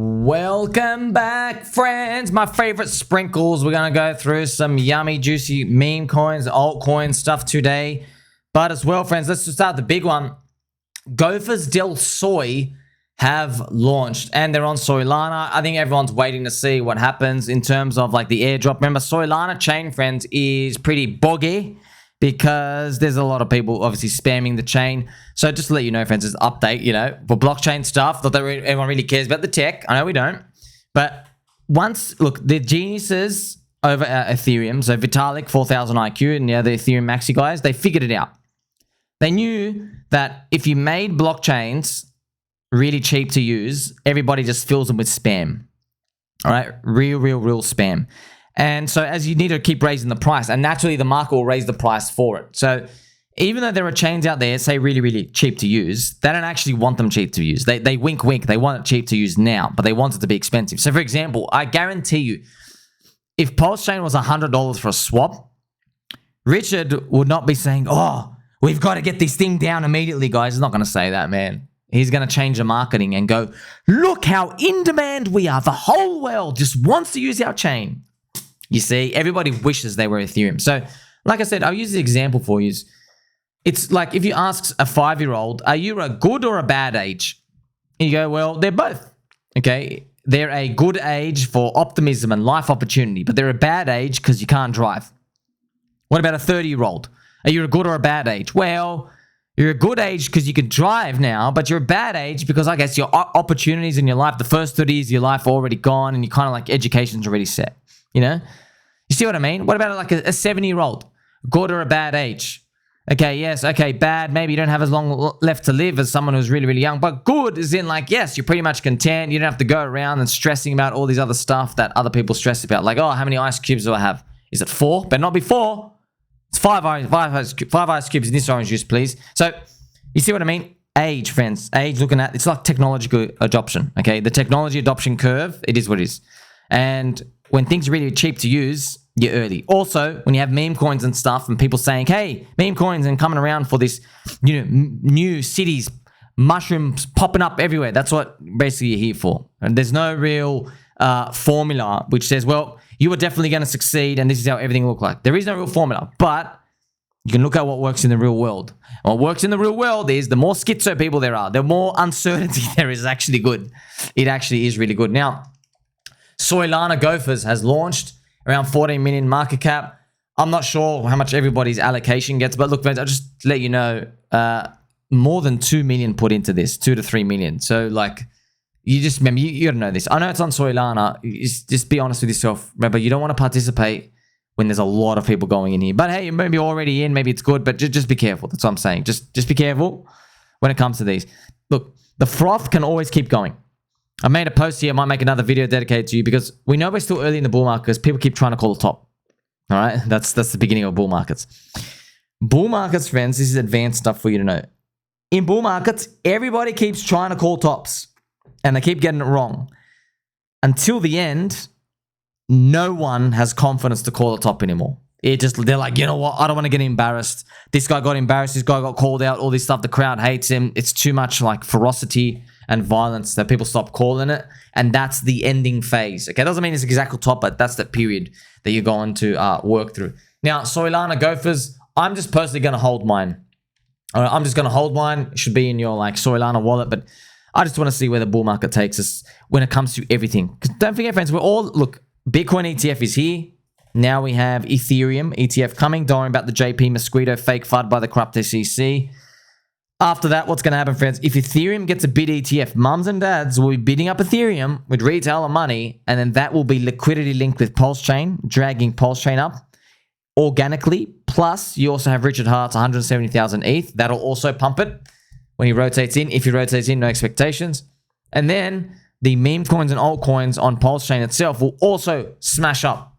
Welcome back, friends. My favorite sprinkles. We're going to go through some yummy, juicy meme coins, altcoin stuff today. But as well, friends, let's just start the big one. GOFURS Del Soy have launched and they're on Solana. I think everyone's waiting to see what happens in terms of like the airdrop. Remember, Solana chain, friends, is pretty boggy because there's a lot of people obviously spamming the chain. So just to let you know, friends, it's an update, for blockchain stuff. Not that everyone really cares about the tech. I know we don't. But look, the geniuses over at Ethereum, so Vitalik, 4000 IQ, and the other Ethereum maxi guys, they figured it out. They knew that if you made blockchains really cheap to use, everybody just fills them with spam. All right? Real spam. And so as you need to keep raising the price, and naturally the market will raise the price for it. So even though there are chains out there, say really cheap to use, they don't actually want them cheap to use. They wink. They want it cheap to use now, but they want it to be expensive. So for example, I guarantee you, if PulseChain was $100 for a swap, Richard would not be saying, oh, we've got to get this thing down immediately, guys. He's not going to say that, man. He's going to change the marketing and go, look how in demand we are. The whole world just wants to use our chain. You see, everybody wishes they were Ethereum. So, like I said, I'll use the example for you. It's like if you ask a 5-year-old, are you a good or a bad age? And you go, well, they're both. Okay, they're a good age for optimism and life opportunity, but they're a bad age because you can't drive. What about a 30-year-old? Are you a good or a bad age? Well, you're a good age because you can drive now, but you're a bad age because I guess your opportunities in your life, the first 30 years of your life are already gone and you kind of like education's already set. You see what I mean? What about like a 70-year-old? Good or a bad age? Okay, yes, okay, bad. Maybe you don't have as long left to live as someone who's really young, but good is in like, yes, you're pretty much content. You don't have to go around and stressing about all these other stuff that other people stress about. Like, oh, how many ice cubes do I have? Is it 4? Better not be 4. It's 5 ice cubes in this orange juice, please. So, you see what I mean? Age, friends. Age, looking at, it's like technological adoption, okay? The technology adoption curve, it is what it is. And when things are really cheap to use, you're early. Also, when you have meme coins and stuff and people saying, hey, meme coins and coming around for this, new cities, mushrooms popping up everywhere. That's what basically you're here for. And there's no real formula which says, well, you are definitely going to succeed and this is how everything will look like. There is no real formula, but you can look at what works in the real world. And what works in the real world is the more schizo people there are, the more uncertainty there is actually good. It actually is really good. Now, Solana GOFURS has launched around 14 million market cap. I'm not sure how much everybody's allocation gets, but look, I'll just let you know, more than 2 million put into this, 2 to 3 million. So like, you just remember, you got to know this. I know it's on Solana. Just be honest with yourself. Remember, you don't want to participate when there's a lot of people going in here. But hey, maybe you're already in, maybe it's good, but just be careful. That's what I'm saying. Just be careful when it comes to these. Look, the froth can always keep going. I made a post here. I might make another video dedicated to you because we know we're still early in the bull market because people keep trying to call the top. All right? That's the beginning of bull markets. Bull markets, friends, this is advanced stuff for you to know. In bull markets, everybody keeps trying to call tops and they keep getting it wrong. Until the end, no one has confidence to call the top anymore. They're like, you know what? I don't want to get embarrassed. This guy got embarrassed. This guy got called out. All this stuff. The crowd hates him. It's too much like ferocity and violence that people stop calling it. And that's the ending phase. Okay, doesn't mean it's exactly top, but that's the period that you're going to work through. Now, Solana GOFURS, I'm just personally going to hold mine. All right, I'm just going to hold mine. It should be in your like Solana wallet, but I just want to see where the bull market takes us when it comes to everything. Because don't forget, friends, look, Bitcoin ETF is here. Now we have Ethereum ETF coming. Don't worry about the JP Mosquito fake FUD by the corrupt SEC. After that, what's going to happen, friends? If Ethereum gets a bid ETF, mums and dads will be bidding up Ethereum with retailer money, and then that will be liquidity linked with PulseChain, dragging PulseChain up organically. Plus, you also have Richard Hart's 170,000 ETH. That'll also pump it when he rotates in. If he rotates in, no expectations. And then the meme coins and altcoins on PulseChain itself will also smash up.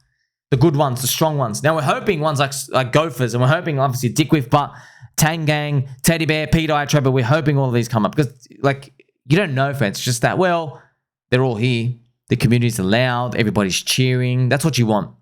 The good ones, the strong ones. Now, we're hoping ones like GOFURS, and we're hoping, obviously, DickWifButt, Tangang, Teddy Bear, pDAI, Atropa, we're hoping all of these come up. Because, like, you don't know, friends. It's just that, well, they're all here. The community's loud. Everybody's cheering. That's what you want.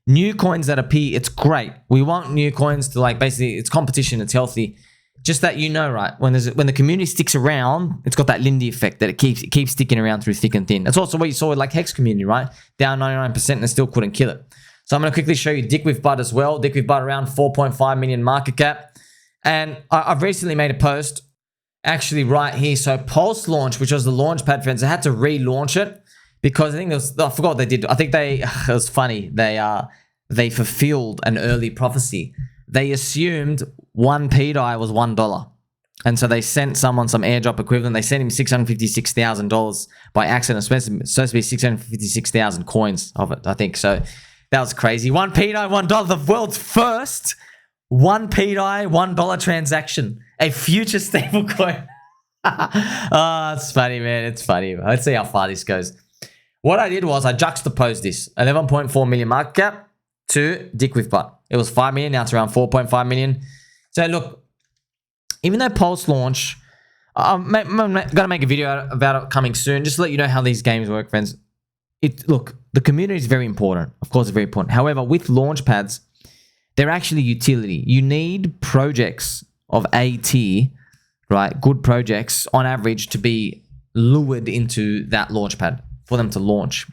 New coins that appear, it's great. We want new coins to, like, basically, it's competition. It's healthy. just that you know, right? When the community sticks around, it's got that Lindy effect that it keeps sticking around through thick and thin. That's also what you saw with like Hex community, right? Down 99% and they still couldn't kill it. So I'm going to quickly show you DickWifButt as well. DickWifButt around 4.5 million market cap. And I've recently made a post actually right here. So PulseLaunch, which was the Launchpad, friends, I had to relaunch it because I think I forgot what they did. I think it was funny. They fulfilled an early prophecy. They assumed one pDAI was $1. And so they sent someone some airdrop equivalent. They sent him $656,000 by accident. It's supposed to be 656,000 coins of it, I think. So that was crazy. One pDAI, $1. The world's first one pDAI, $1 transaction. A future stable coin. Oh, it's funny, man. It's funny. Let's see how far this goes. What I did was I juxtaposed this 11.4 million market cap to DickWifButt. It was 5 million. Now it's around 4.5 million. So look, even though PulseLaunch, I'm going to make a video about it coming soon, just to let you know how these games work, friends. Look, the community is very important. Of course, it's very important. However, with Launchpads, they're actually utility. You need projects of A tier, right? Good projects on average to be lured into that Launchpad for them to launch.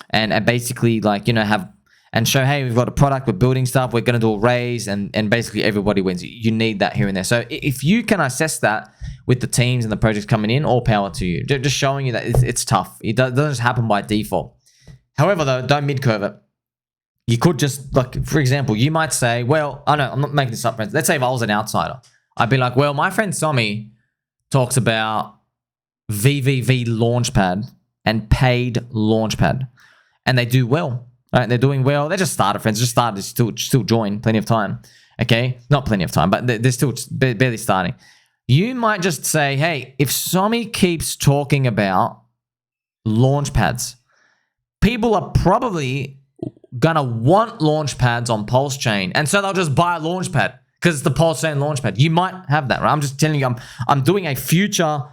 And basically, like, you know, have and show, hey, we've got a product, we're building stuff, we're going to do a raise, and basically everybody wins. You need that here and there. So if you can assess that with the teams and the projects coming in, all power to you. Just showing you that it's tough. It doesn't just happen by default. However, though, don't mid-curve it. You could just, like, for example, you might say, well, I know, I'm not making this up, friends. Let's say if I was an outsider, I'd be like, well, my friend Somi talks about VVV Launchpad and paid Launchpad, and they do well. Right? They're doing well. They just started, friends. Just started. Still join. Plenty of time. Okay? Not plenty of time, but they're still barely starting. You might just say, hey, if Somi keeps talking about Launchpads, people are probably gonna want Launchpads on PulseChain, and so they'll just buy a Launchpad because it's the PulseChain Launchpad. You might have that, right? I'm just telling you, I'm doing a future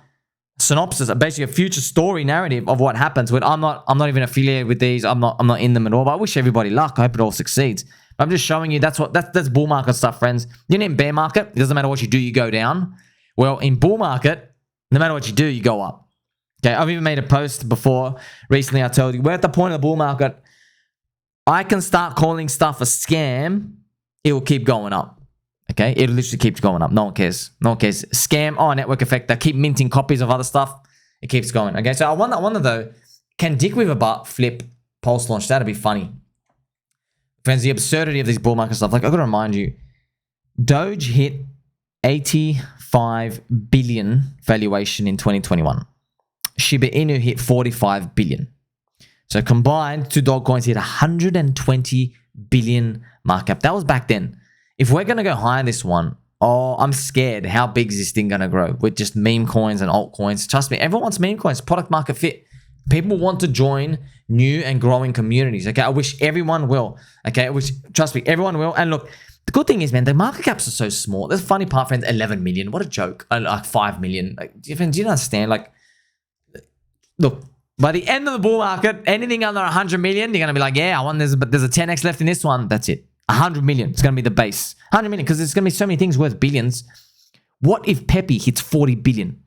synopsis, basically a future story narrative of what happens. When I'm not even affiliated with these. I'm not in them at all. But I wish everybody luck. I hope it all succeeds. I'm just showing you that's bull market stuff, friends. You know, in bear market, it doesn't matter what you do, you go down. Well, in bull market, no matter what you do, you go up. Okay, I've even made a post before recently. I told you we're at the point of the bull market. I can start calling stuff a scam. It will keep going up. Okay, it literally keeps going up. No one cares. No one cares. Scam. Oh, network effect. They keep minting copies of other stuff. It keeps going. Okay, so I wonder though, can DickWifButt flip PulseLaunch? That'd be funny. Friends, the absurdity of this bull market stuff. Like, I gotta remind you, Doge hit 85 billion valuation in 2021. Shiba Inu hit 45 billion. So combined, two dog coins hit 120 billion market cap. That was back then. If we're going to go high in this one, oh, I'm scared. How big is this thing going to grow with just meme coins and altcoins? Trust me, everyone wants meme coins, product market fit. People want to join new and growing communities. Okay, I wish everyone will. Okay, trust me, everyone will. And look, the good thing is, man, the market caps are so small. That's the funny part, friends. 11 million. What a joke. Like 5 million. Like, do you understand? Like, look, by the end of the bull market, anything under 100 million, you're going to be like, yeah, there's a 10x left in this one. That's it. 100 million. It's going to be the base. 100 million, because there's going to be so many things worth billions. What if Pepe hits 40 billion?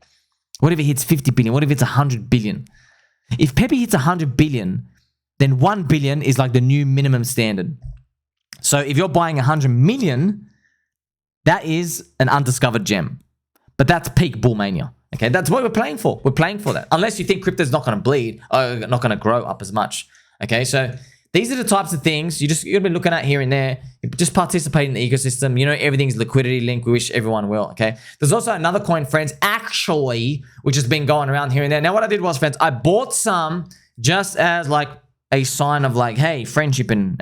What if it hits 50 billion? What if it's 100 billion? If Pepe hits 100 billion, then 1 billion is like the new minimum standard. So if you're buying 100 million, that is an undiscovered gem. But that's peak bull mania. Okay, that's what we're playing for. We're playing for that. Unless you think crypto's not going to bleed or not going to grow up as much. Okay, so these are the types of things you're going to be looking at here and there. You just participate in the ecosystem. You know, everything's liquidity linked. We wish everyone will, okay? There's also another coin, friends, Akshually, which has been going around here and there. Now, what I did was, friends, I bought some just as like a sign of like, hey, friendship and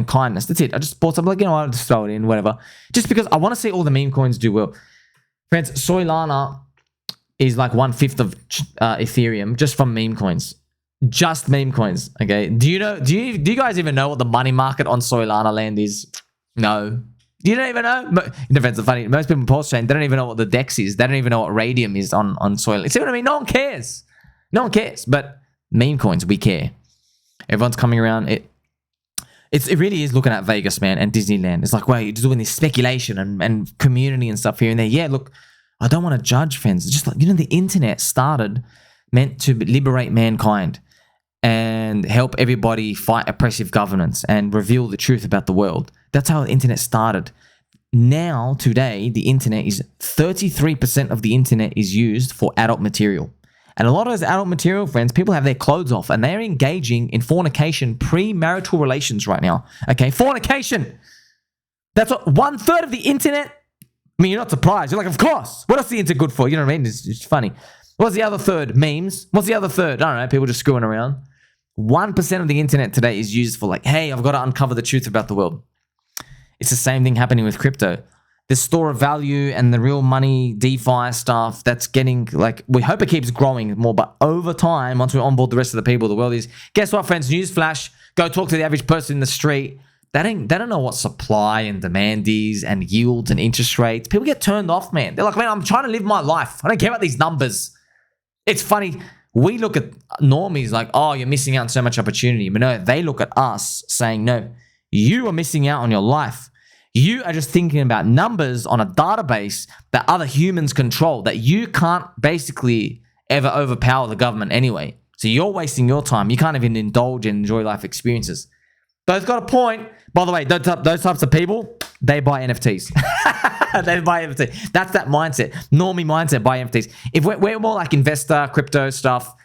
kindness. That's it. I just bought some, like, you know, I'll just throw it in, whatever. Just because I want to see all the meme coins do well. Friends, Solana is like 1/5 of Ethereum just from meme coins. Just meme coins, okay? Do you guys even know what the money market on Solana land is? No. You don't even know? In defense, funny. Most people in PulseChain, they don't even know what the DEX is. They don't even know what Radium is on Solana. See what I mean? No one cares. No one cares. But meme coins, we care. Everyone's coming around. it really is looking at Vegas, man, and Disneyland. It's like, well, you're doing this speculation and community and stuff here and there. Yeah, look, I don't want to judge, friends. It's just like, the internet started meant to liberate mankind and help everybody fight oppressive governance and reveal the truth about the world. That's how the internet started. Now, today, the internet is 33% of the internet is used for adult material. And a lot of those adult material, friends, people have their clothes off and they're engaging in fornication, premarital relations right now. Okay, fornication. That's what 1/3 of the internet. I mean, you're not surprised. You're like, of course. What else is the internet good for? You know what I mean? It's funny. What's the other third? Memes. What's the other third? I don't know. People just screwing around. 1% of the internet today is used for like, hey, I've got to uncover the truth about the world. It's the same thing happening with crypto. The store of value and the real money DeFi stuff that's getting like, we hope it keeps growing more, but over time, once we onboard the rest of the people, the world is, guess what, friends? Newsflash, go talk to the average person in the street. They don't know what supply and demand is and yields and interest rates. People get turned off, man. They're like, man, I'm trying to live my life. I don't care about these numbers. It's funny. We look at normies like, oh, you're missing out on so much opportunity. But no, they look at us saying, no, you are missing out on your life. You are just thinking about numbers on a database that other humans control, that you can't basically ever overpower the government anyway. So you're wasting your time. You can't even indulge and enjoy life experiences. Those got a point. By the way, those types of people, they buy NFTs. They buy NFTs. That's that mindset. Normie mindset, buy NFTs. If we're more like investor, crypto stuff,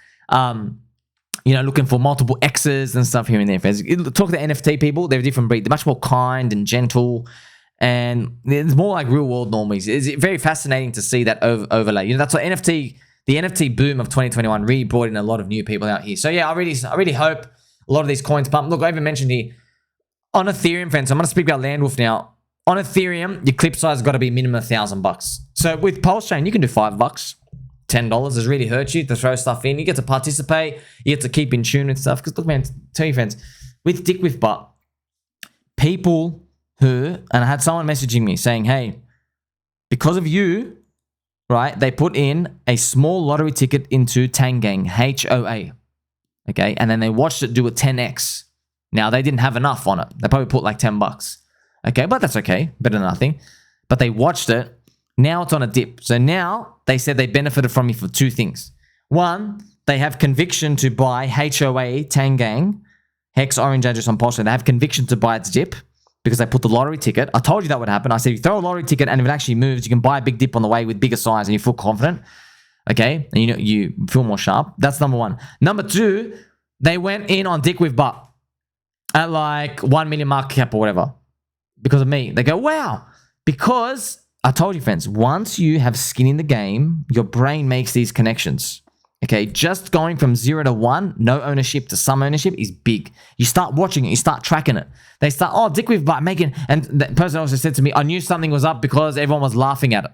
looking for multiple X's and stuff here and there. Talk to the NFT people, they're a different breed. They're much more kind and gentle, and it's more like real world normies. It's very fascinating to see that overlay. That's what the NFT boom of 2021 really brought in a lot of new people out here. So yeah, I really hope a lot of these coins pump. Look, I even mentioned here on Ethereum, friends. I'm going to speak about LandWolf now. On Ethereum, your clip size has got to be minimum $1,000. So with PulseChain, you can do $5. $10 has really hurt you to throw stuff in. You get to participate. You get to keep in tune with stuff. Because look, man, tell your friends, with DickWifButt, people who, and I had someone messaging me saying, hey, because of you, right, they put in a small lottery ticket into Tangang, HOA, okay, and then they watched it do a 10x. Now, they didn't have enough on it. They probably put like $10. Okay, but that's okay. Better than nothing. But they watched it. Now it's on a dip. So now they said they benefited from me for two things. One, they have conviction to buy HOA Tangang, Hex Orange address on PulseChain. They have conviction to buy its dip because they put the lottery ticket. I told you that would happen. I said, if you throw a lottery ticket and if it actually moves, you can buy a big dip on the way with bigger size and you feel confident. Okay, and you feel more sharp. That's number one. Number two, they went in on DickWifButt at like 1 million market cap or whatever because of me. They go, wow, because I told you, friends, once you have skin in the game, your brain makes these connections. Okay, just going from 0 to 1, no ownership to some ownership is big. You start watching it, you start tracking it. They start, oh, DickWifButt making, and the person also said to me, I knew something was up because everyone was laughing at it.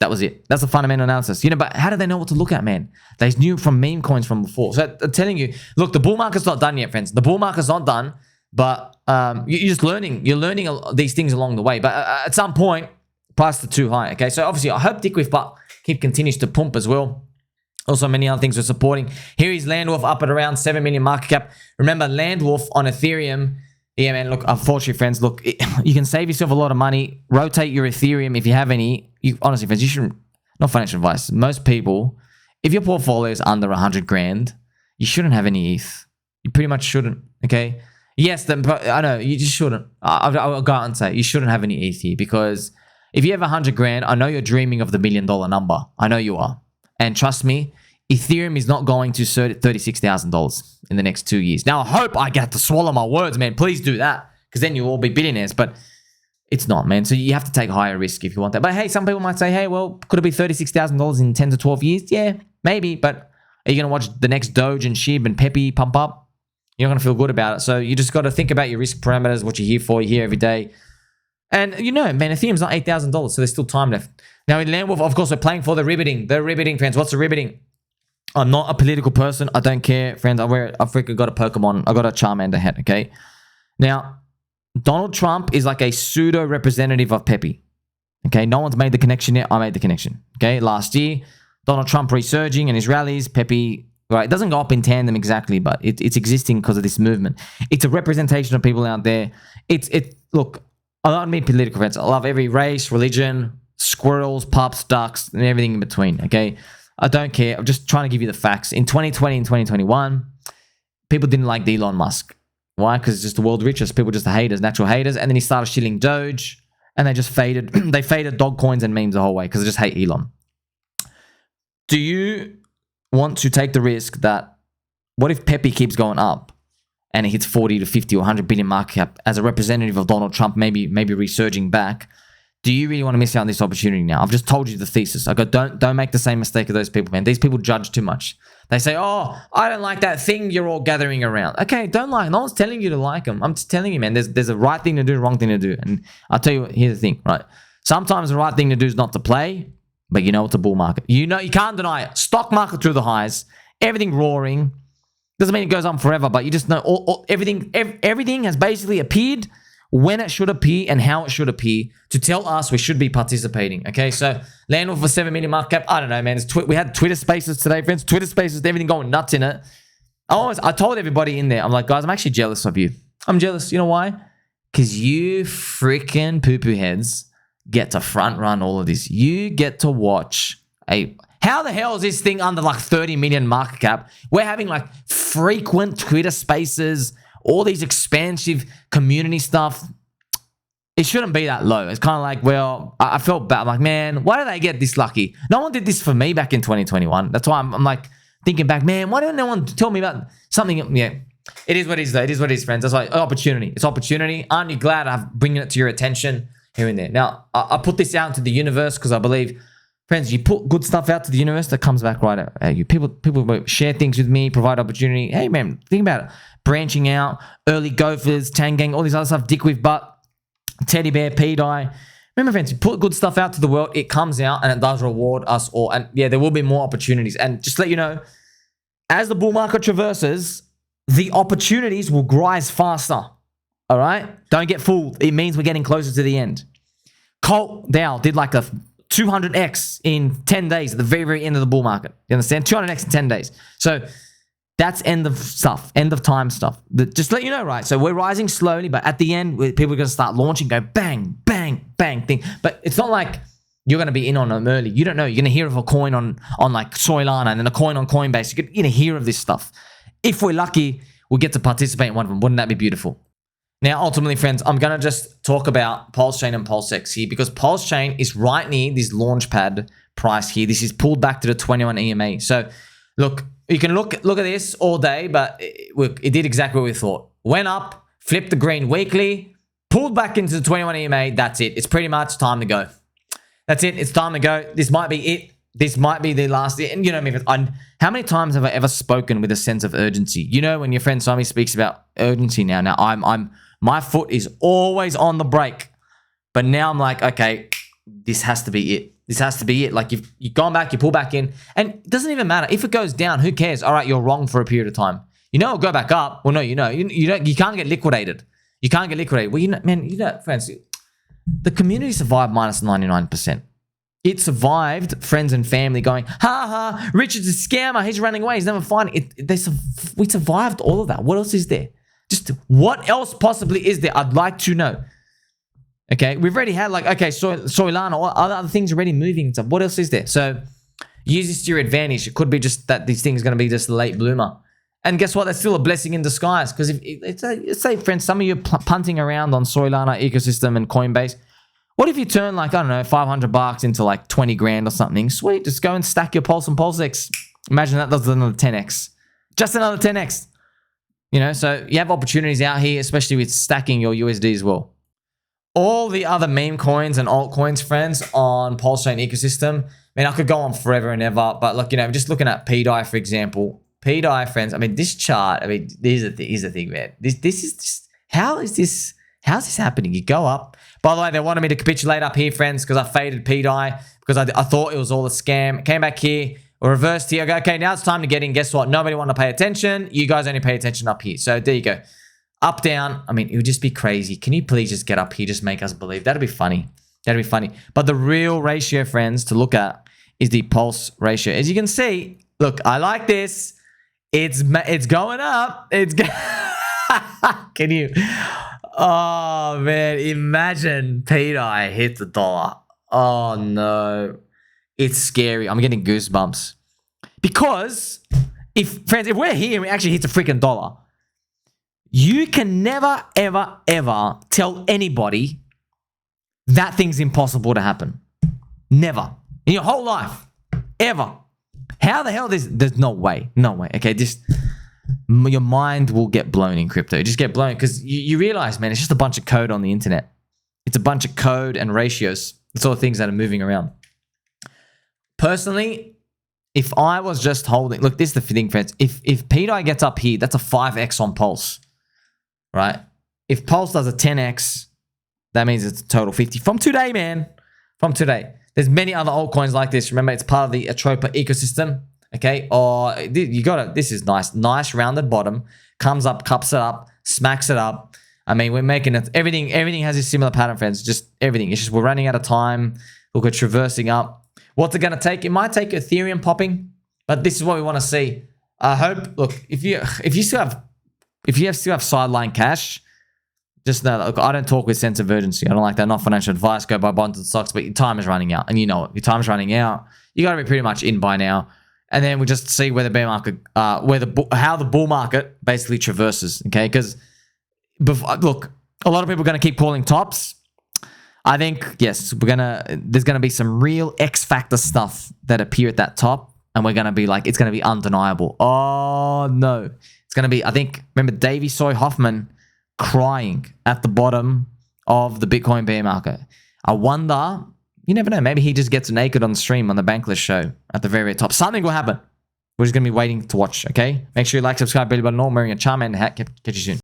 That was it. That's the fundamental analysis. But how do they know what to look at, man? They knew from meme coins from before. So I'm telling you, look, the bull market's not done yet, friends. The bull market's not done, but you're just learning. You're learning these things along the way. But at some point, prices are too high, okay? So obviously, I hope DickWifButt continues to pump as well. Also, many other things we're supporting. Here is LandWolf up at around 7 million market cap. Remember, LandWolf on Ethereum. Yeah, man, look, unfortunately, friends, look, you can save yourself a lot of money. Rotate your Ethereum if you have any. Honestly, friends, you shouldn't, not financial advice. Most people, if your portfolio is under 100 grand, you shouldn't have any ETH. You pretty much shouldn't, okay? Yes, I know, you just shouldn't. I'll go out and say, you shouldn't have any ETH here because if you have 100 grand, I know you're dreaming of the $1 million number. I know you are. And trust me, Ethereum is not going to $36,000 in the next 2 years. Now, I hope I get to swallow my words, man. Please do that because then you'll all be billionaires. But it's not, man. So you have to take higher risk if you want that. But hey, some people might say, hey, well, could it be $36,000 in 10 to 12 years? Yeah, maybe. But are you going to watch the next Doge and SHIB and Pepe pump up? You're not going to feel good about it. So you just got to think about your risk parameters, what you're here for. You're here every day. And man, Ethereum's not $8,000, so there's still time left. Now in LandWolf, of course, we're playing for the Ribbeting. The Ribbeting, friends. What's the Ribbeting? I'm not a political person. I don't care, friends. I've freaking got a Pokemon. I got a Charmander hat, okay? Now, Donald Trump is like a pseudo representative of Pepe. Okay, no one's made the connection yet. I made the connection. Okay, last year, Donald Trump resurging in his rallies. Pepe right? It doesn't go up in tandem exactly, but it's existing because of this movement. It's a representation of people out there. Look, I love me political friends. I love every race, religion, squirrels, pups, ducks, and everything in between, okay? I don't care. I'm just trying to give you the facts. In 2020 and 2021, people didn't like Elon Musk. Why? Because it's just the world's richest. People just haters, natural haters. And then he started shilling Doge, and they just faded. They faded dog coins and memes the whole way because they just hate Elon. Do you want to take the risk that what if Pepe keeps going up and it hits 40 to 50 or 100 billion market cap as a representative of Donald Trump, maybe resurging back? Do you really want to miss out on this opportunity now? I've just told you the thesis. I go, don't make the same mistake of those people, man. These people judge too much. They say, oh, I don't like that thing you're all gathering around. Okay, don't like it. No one's telling you to like them. I'm just telling you, man, there's a right thing to do, wrong thing to do. And I'll tell you, here's the thing, right? Sometimes the right thing to do is not to play, but you know it's a bull market. You know, you can't deny it. Stock market through the highs, everything roaring. Doesn't mean it goes on forever, but you just know everything has basically appeared when it should appear and how it should appear to tell us we should be participating. Okay, so LandWolf for 7 million market cap. I don't know, man. We had Twitter Spaces today, friends. Twitter Spaces, everything going nuts in it. I told everybody in there, I'm like, guys, I'm actually jealous of you. I'm jealous. You know why? Because you freaking poo-poo heads get to front run all of this. You get to watch how the hell is this thing under like 30 million market cap? We're having like frequent Twitter Spaces, all these expansive community stuff. It shouldn't be that low. It's kind of like, well, I felt bad. I'm like, man, why did they get this lucky? No one did this for me back in 2021. That's why I'm like thinking back, man, why didn't no one tell me about something? Yeah, it is what it is, though. It is what it is, friends. That's like opportunity. It's opportunity. Aren't you glad I'm bringing it to your attention here and there? Now, I put this out into the universe because I believe, friends, you put good stuff out to the universe, that comes back right at you. People share things with me, provide opportunity. Hey, man, think about it. Branching out, early Gophers, Tangang, all these other stuff, DickWifButt, Teddy Bear, pDAI. Remember, friends, you put good stuff out to the world, it comes out and it does reward us all. And yeah, there will be more opportunities. And just to let you know, as the bull market traverses, the opportunities will rise faster. All right? Don't get fooled. It means we're getting closer to the end. Colt Dow did like a 200x in 10 days at the very, very end of the bull market. You understand? 200x in 10 days. So that's end of stuff, end of time stuff. Just to let you know, right? So we're rising slowly, but at the end, people are going to start launching, go bang, bang, bang thing. But it's not like you're going to be in on them early. You don't know. You're going to hear of a coin on like Solana and then a coin on Coinbase. You're going to hear of this stuff. If we're lucky, we'll get to participate in one of them. Wouldn't that be beautiful? Now, ultimately, friends, I'm going to just talk about PulseChain and PulseX here because PulseChain is right near this Launchpad price here. This is pulled back to the 21 EMA. So, look, you can look at this all day, but it did exactly what we thought. Went up, flipped the green weekly, pulled back into the 21 EMA. That's it. It's pretty much time to go. That's it. It's time to go. This might be it. This might be the last. And you know me, how many times have I ever spoken with a sense of urgency? You know, when your friend Simon speaks about urgency now. Now my foot is always on the brake, but now I'm like, okay, this has to be it. This has to be it. Like you've gone back, you pull back in, and it doesn't even matter if it goes down. Who cares? All right, you're wrong for a period of time. You know, it'll go back up. Well, no, you can't get liquidated. You can't get liquidated. Well, friends, the community survived minus 99%. It survived friends and family going, ha ha, Richard's a scammer. He's running away. He's never finding it. We survived all of that. What else is there? Just what else possibly is there? I'd like to know. Okay, we've already had like, okay, Solana, or other things already moving and stuff. What else is there? So use this to your advantage. It could be just that these things are going to be just a late bloomer. And guess what? That's still a blessing in disguise. Because let's say, friends, some of you punting around on Solana ecosystem and Coinbase. What if you turn like, I don't know, $500 into like 20 grand or something? Sweet, just go and stack your Pulse and PulseX. Imagine that does another 10x. Just another 10x. You know, so you have opportunities out here, especially with stacking your USD as well. All the other meme coins and altcoins, friends, on PulseChain ecosystem. I mean, I could go on forever and ever, but look, just looking at pDAI, for example. pDAI, friends, I mean, this chart, I mean, here's the thing, man. This is just, how's this happening? You go up. By the way, they wanted me to capitulate up here, friends, because I faded pDAI because I thought it was all a scam. Came back here, reversed here. I go, okay, now it's time to get in. Guess what? Nobody want to pay attention. You guys only pay attention up here. So there you go. Up, down. I mean, it would just be crazy. Can you please just get up here? Just make us believe. That'd be funny. That'd be funny. But the real ratio, friends, to look at is the pulse ratio. As you can see, look, I like this. It's going up. Can you? Oh man, imagine pDAI hit the dollar. Oh no, it's scary. I'm getting goosebumps because if we're here and we actually hit the freaking dollar, you can never ever tell anybody that thing's impossible to happen. Never in your whole life, ever. How the hell there's no way. Okay, just your mind will get blown in crypto. Just get blown because you realize, man, it's just a bunch of code on the internet. It's a bunch of code and ratios. It's all things that are moving around. Personally, if I was just holding, look, this is the thing, friends. If pDAI gets up here, that's a 5x on Pulse, right? If Pulse does a 10x, that means it's a total 50 from today, man. From today. There's many other altcoins like this. Remember, it's part of the Atropa ecosystem. Okay, or you got it. This is nice rounded bottom, comes up, cups it up, smacks it up. I mean, we're making it. Everything has a similar pattern, friends. Just everything. It's just we're running out of time. Look, we're traversing up. What's it gonna take? It might take Ethereum popping, but this is what we want to see. I hope. Look, if you still have sideline cash, just know that, look, I don't talk with sense of urgency. I don't like that. Not financial advice. Go buy bonds and stocks, but your time is running out, and you know it. Your time is running out. You got to be pretty much in by now. And then we just see where the bear market, how the bull market basically traverses, okay? Because, look, a lot of people are going to keep calling tops. I think, yes, there's going to be some real X factor stuff that appear at that top, and we're going to be like, it's going to be undeniable. Oh, no. It's going to be, I think, remember Davey Soy Hoffman crying at the bottom of the Bitcoin bear market. I wonder... You never know. Maybe he just gets naked on the stream on the Bankless show at the very top. Something will happen. We're just going to be waiting to watch, okay? Make sure you like, subscribe, bell button, all. I'm wearing a Charmander hat. Catch you soon.